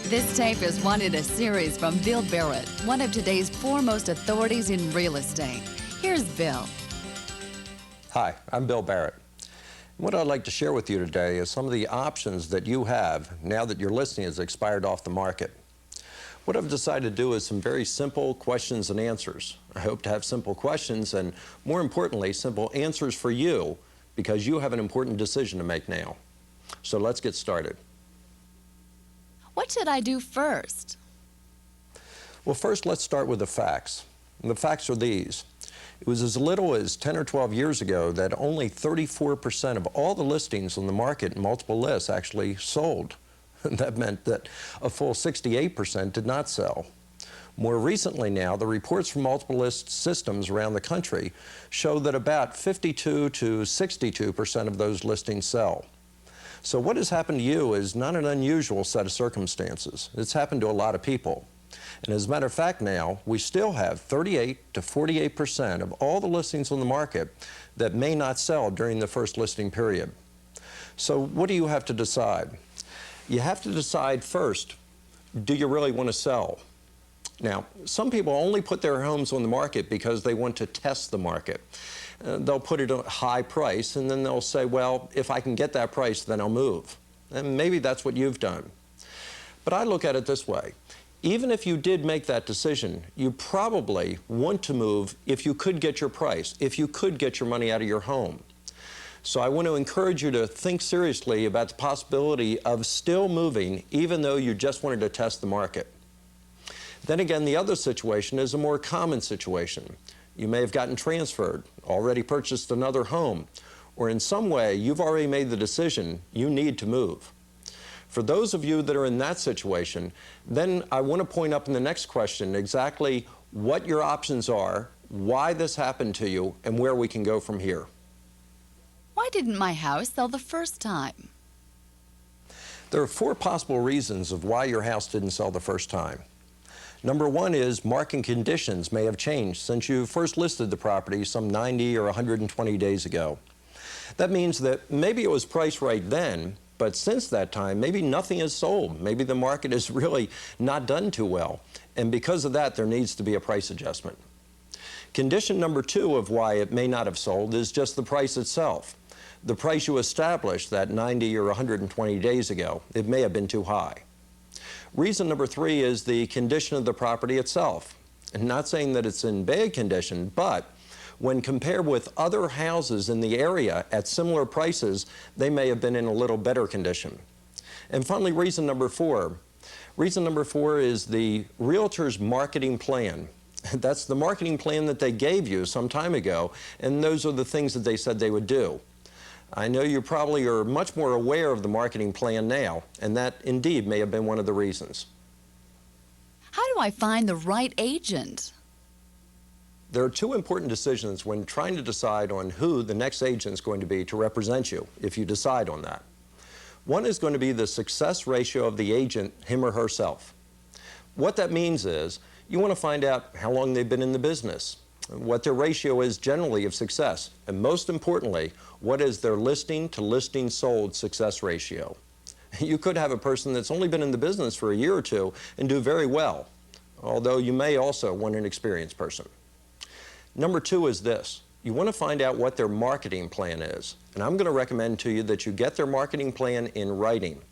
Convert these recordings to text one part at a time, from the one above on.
This tape is one in a series from Bill Barrett, one of today's foremost authorities in real estate. Here's Bill. Hi, I'm Bill Barrett. What I'd like to share with you today is some of the options that you have now that your listing has expired off the market. What I've decided to do is some very simple questions and answers. I hope to have simple questions and, more importantly, simple answers for you because you have an important decision to make now. So let's get started. What should I do first? Well, first let's start with the facts. And the facts are these. It was as little as 10 or 12 years ago that only 34% of all the listings on the market in multiple lists actually sold. That meant that a full 68% did not sell. More recently now, the reports from multiple list systems around the country show that about 52 to 62% of those listings sell. So what has happened to you is not an unusual set of circumstances. It's happened to a lot of people. And as a matter of fact now, we still have 38 to 48% of all the listings on the market that may not sell during the first listing period. So what do you have to decide? You have to decide first, do you really want to sell? Now, some people only put their homes on the market because they want to test the market. They'll put it at a high price and then they'll say, well, if I can get that price, then I'll move. And maybe that's what you've done. But I look at it this way. Even if you did make that decision, you probably want to move if you could get your price, if you could get your money out of your home. So I want to encourage you to think seriously about the possibility of still moving even though you just wanted to test the market. Then again, the other situation is a more common situation. You may have gotten transferred, already purchased another home, or in some way you've already made the decision you need to move. For those of you that are in that situation, then I want to point up in the next question exactly what your options are, why this happened to you, and where we can go from here. Why didn't my house sell the first time? There are 4 possible reasons of why your house didn't sell the first time. Number 1 is market conditions may have changed since you first listed the property some 90 or 120 days ago. That means that maybe it was priced right then, but since that time, maybe nothing has sold. Maybe the market is really not done too well. And because of that, there needs to be a price adjustment. Condition number 2 of why it may not have sold is just the price itself. The price you established that 90 or 120 days ago, it may have been too high. Reason number 3 is the condition of the property itself. And not saying that it's in bad condition, but when compared with other houses in the area at similar prices, they may have been in a little better condition. And finally, reason number 4. Reason number 4 is the realtor's marketing plan. That's the marketing plan that they gave you some time ago, and those are the things that they said they would do. I know you probably are much more aware of the marketing plan now, and that indeed may have been one of the reasons. How do I find the right agent? There are 2 important decisions when trying to decide on who the next agent is going to be to represent you, if you decide on that. One is going to be the success ratio of the agent, him or herself. What that means is you want to find out how long they've been in the business, what their ratio is generally of success, and most importantly, what is their listing to listing sold success ratio. You could have a person that's only been in the business for a year or 2 and do very well, although you may also want an experienced person. Number 2 is this. You want to find out what their marketing plan is, and I'm going to recommend to you that you get their marketing plan in writing.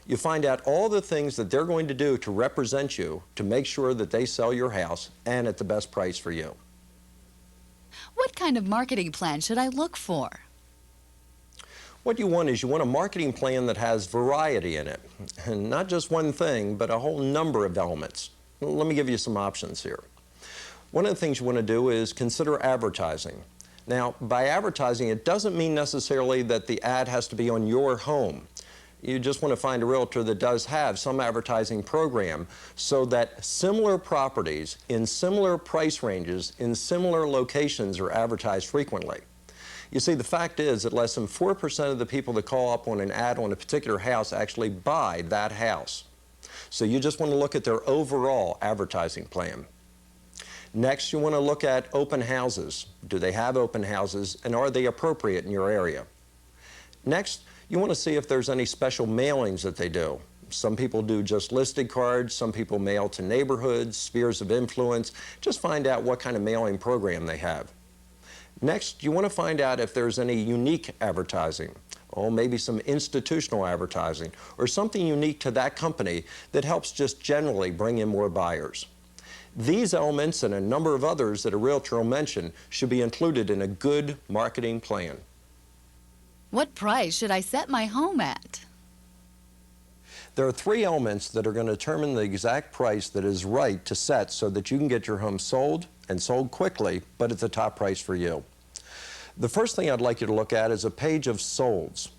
You find out all the things that they're going to do to represent you to make sure that they sell your house and at the best price for you. What kind of marketing plan should I look for? What you want is you want a marketing plan that has variety in it, and not just one thing, but a whole number of elements. Let me give you some options here. One of the things you want to do is consider advertising. Now, by advertising, it doesn't mean necessarily that the ad has to be on your home. You just want to find a realtor that does have some advertising program so that similar properties in similar price ranges in similar locations are advertised frequently. You see, the fact is that less than 4% of the people that call up on an ad on a particular house actually buy that house. So you just want to look at their overall advertising plan. Next, you want to look at open houses. Do they have open houses, and are they appropriate in your area? Next, you want to see if there's any special mailings that they do. Some people do just listed cards. Some people mail to neighborhoods, spheres of influence. Just find out what kind of mailing program they have. Next, you want to find out if there's any unique advertising. Oh, maybe some institutional advertising or something unique to that company that helps just generally bring in more buyers. These elements and a number of others that a realtor will mention should be included in a good marketing plan. What price should I set my home at? There are three elements that are going to determine the exact price that is right to set so that you can get your home sold and sold quickly, but at the top price for you. The first thing I'd like you to look at is a page of solds.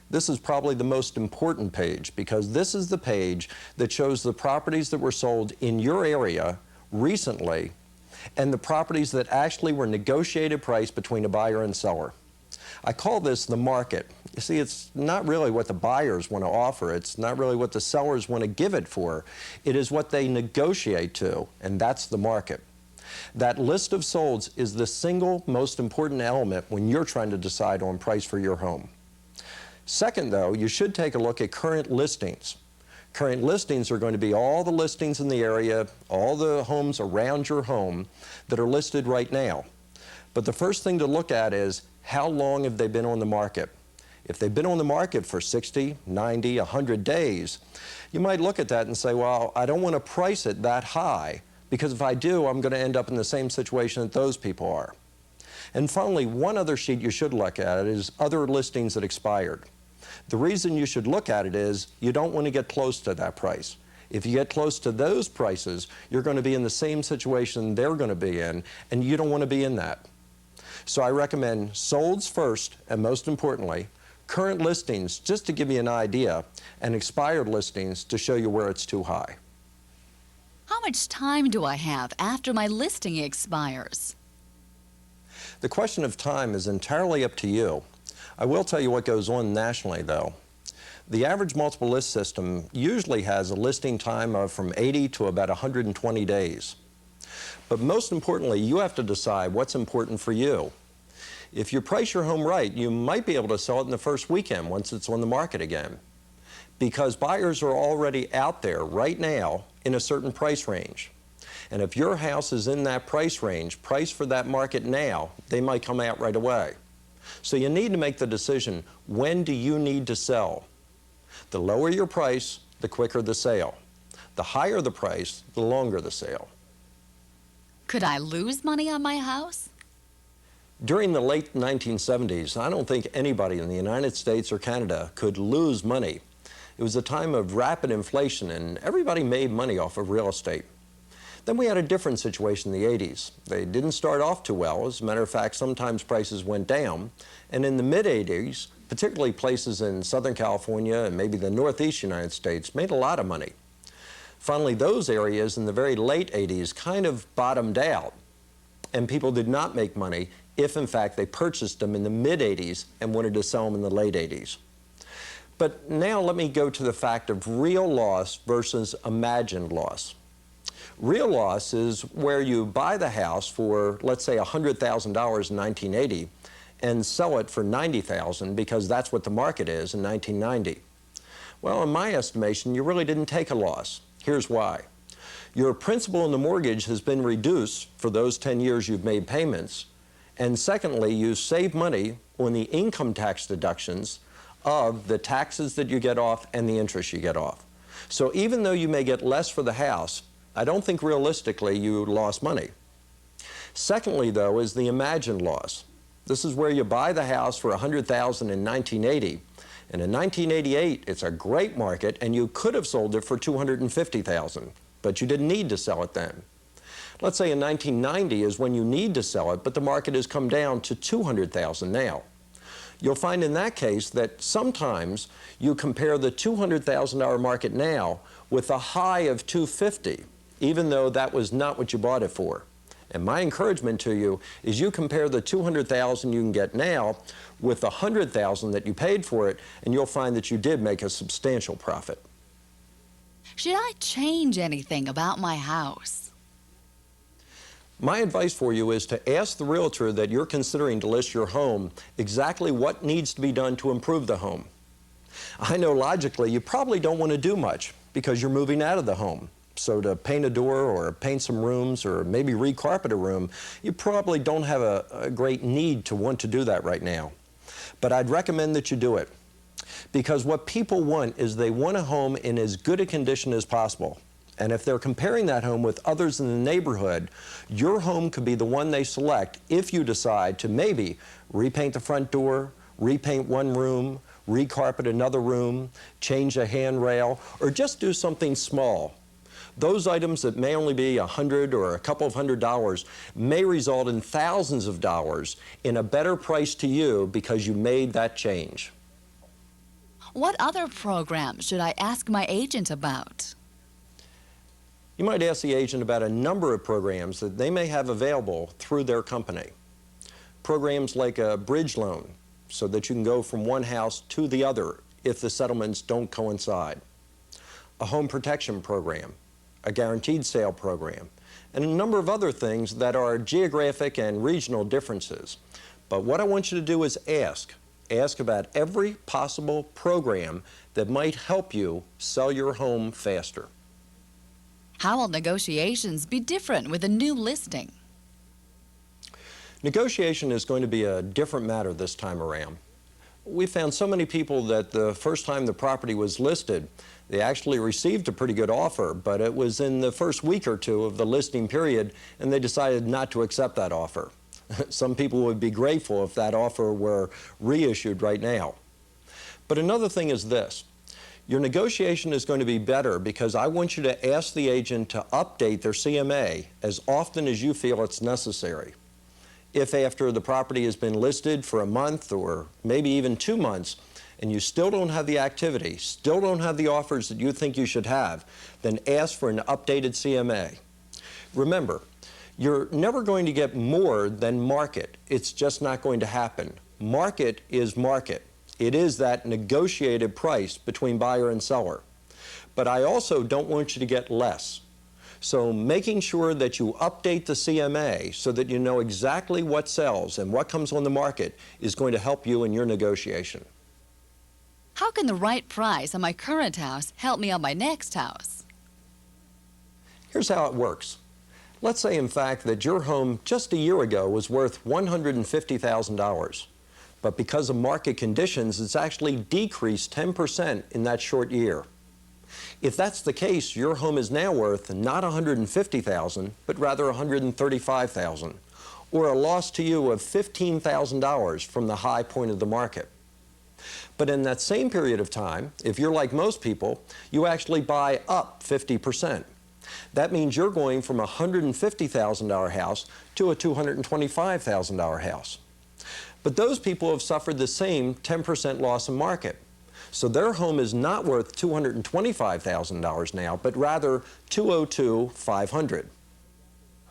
This is probably the most important page because this is the page that shows the properties that were sold in your area recently and the properties that actually were negotiated price between a buyer and seller. I call this the market. You see, it's not really what the buyers want to offer. It's not really what the sellers want to give it for. It is what they negotiate to, and that's the market. That list of solds is the single most important element when you're trying to decide on price for your home. Second, though, you should take a look at current listings. Current listings are going to be all the listings in the area, all the homes around your home that are listed right now. But the first thing to look at is how long have they been on the market? If they've been on the market for 60, 90, 100 days, you might look at that and say, well, I don't want to price it that high because if I do, I'm going to end up in the same situation that those people are. And finally, one other sheet you should look at is other listings that expired. The reason you should look at it is you don't want to get close to that price. If you get close to those prices, you're going to be in the same situation they're going to be in, and you don't want to be in that. So I recommend solds first, and most importantly, current listings just to give you an idea, and expired listings to show you where it's too high. How much time do I have after my listing expires? The question of time is entirely up to you. I will tell you what goes on nationally, though. The average multiple list system usually has a listing time of from 80 to about 120 days. But most importantly, you have to decide what's important for you. If you price your home right, you might be able to sell it in the first weekend once it's on the market again. Because buyers are already out there right now in a certain price range. And if your house is in that price range, price for that market now, they might come out right away. So you need to make the decision, when do you need to sell? The lower your price, the quicker the sale. The higher the price, the longer the sale. Could I lose money on my house? During the late 1970s, I don't think anybody in the United States or Canada could lose money. It was a time of rapid inflation and everybody made money off of real estate. Then we had a different situation in the 80s. They didn't start off too well. As a matter of fact, sometimes prices went down. And in the mid-80s, particularly places in Southern California and maybe the Northeast United States made a lot of money. Finally, those areas in the very late 80s kind of bottomed out, and people did not make money if, in fact, they purchased them in the mid-80s and wanted to sell them in the late 80s. But now let me go to the fact of real loss versus imagined loss. Real loss is where you buy the house for, let's say, $100,000 in 1980 and sell it for $90,000 because that's what the market is in 1990. Well, in my estimation, you really didn't take a loss. Here's why. Your principal in the mortgage has been reduced for those 10 years you've made payments. And secondly, you save money on the income tax deductions of the taxes that you get off and the interest you get off. So even though you may get less for the house, I don't think realistically you lost money. Secondly, though, is the imagined loss. This is where you buy the house for $100,000 in 1980, and in 1988 it's a great market and you could have sold it for $250,000, but you didn't need to sell it then. Let's say in 1990 is when you need to sell it, but the market has come down to $200,000 now. You'll find in that case that sometimes you compare the $200,000 market now with a high of $250,000, even though that was not what you bought it for. And my encouragement to you is you compare the $200,000 you can get now with the $100,000 that you paid for it, and you'll find that you did make a substantial profit. Should I change anything about my house? My advice for you is to ask the realtor that you're considering to list your home exactly what needs to be done to improve the home. I know logically you probably don't want to do much because you're moving out of the home. So to paint a door or paint some rooms or maybe recarpet a room, you probably don't have a great need to want to do that right now. But I'd recommend that you do it, because what people want is they want a home in as good a condition as possible. And if they're comparing that home with others in the neighborhood, your home could be the one they select if you decide to maybe repaint the front door, repaint one room, recarpet another room, change a handrail, or just do something small. Those items that may only be $100 or a couple of $100 may result in thousands of dollars in a better price to you because you made that change. What other programs should I ask my agent about? You might ask the agent about a number of programs that they may have available through their company. Programs like a bridge loan, so that you can go from one house to the other if the settlements don't coincide. A home protection program, a guaranteed sale program, and a number of other things that are geographic and regional differences. But what I want you to do is ask. Ask about every possible program that might help you sell your home faster. How will negotiations be different with a new listing? Negotiation is going to be a different matter this time around. We found so many people that the first time the property was listed, they actually received a pretty good offer, but it was in the first week or two of the listing period, and they decided not to accept that offer. Some people would be grateful if that offer were reissued right now. But another thing is this. Your negotiation is going to be better because I want you to ask the agent to update their CMA as often as you feel it's necessary. If after the property has been listed for a month or maybe even 2 months and you still don't have the activity, still don't have the offers that you think you should have, then ask for an updated CMA. Remember, you're never going to get more than market. It's just not going to happen. Market is market. It is that negotiated price between buyer and seller. But I also don't want you to get less. So making sure that you update the CMA so that you know exactly what sells and what comes on the market is going to help you in your negotiation. How can the right price on my current house help me on my next house? Here's how it works. Let's say, in fact, that your home just a year ago was worth $150,000. But because of market conditions, it's actually decreased 10% in that short year. If that's the case, your home is now worth not $150,000, but rather $135,000, or a loss to you of $15,000 from the high point of the market. But in that same period of time, if you're like most people, you actually buy up 50%. That means you're going from a $150,000 house to a $225,000 house. But those people have suffered the same 10% loss in market. So their home is not worth $225,000 now, but rather $202,500.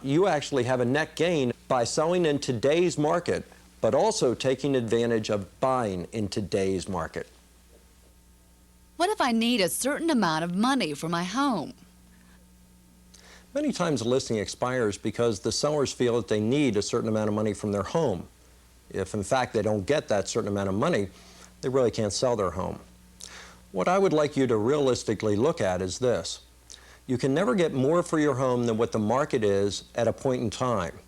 You actually have a net gain by selling in today's market, but also taking advantage of buying in today's market. What if I need a certain amount of money for my home? Many times a listing expires because the sellers feel that they need a certain amount of money from their home. If in fact they don't get that certain amount of money, they really can't sell their home. What I would like you to realistically look at is this. You can never get more for your home than what the market is at a point in time.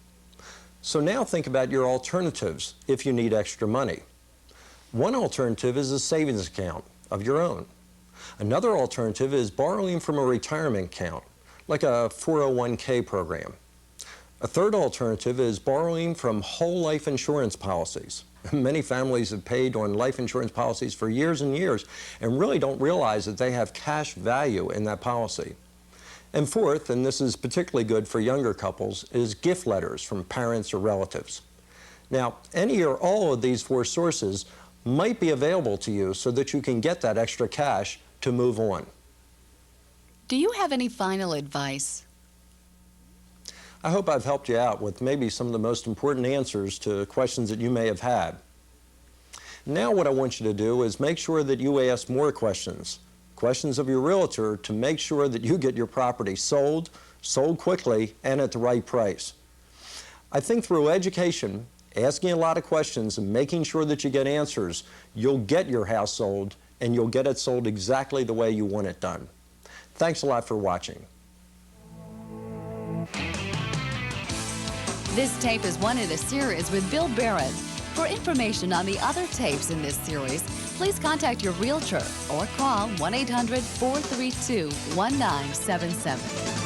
So now think about your alternatives if you need extra money. One alternative is a savings account of your own. Another alternative is borrowing from a retirement account, like a 401k program. A third alternative is borrowing from whole life insurance policies. Many families have paid on life insurance policies for years and years and really don't realize that they have cash value in that policy. And fourth, and this is particularly good for younger couples, is gift letters from parents or relatives. Now, any or all of these four sources might be available to you so that you can get that extra cash to move on. Do you have any final advice? I hope I've helped you out with maybe some of the most important answers to questions that you may have had. Now what I want you to do is make sure that you ask more questions of your realtor to make sure that you get your property sold quickly, and at the right price. I think through education, asking a lot of questions and making sure that you get answers, you'll get your house sold and you'll get it sold exactly the way you want it done. Thanks a lot for watching. This tape is one in a series with Bill Barrett. For information on the other tapes in this series, please contact your realtor or call 1-800-432-1977.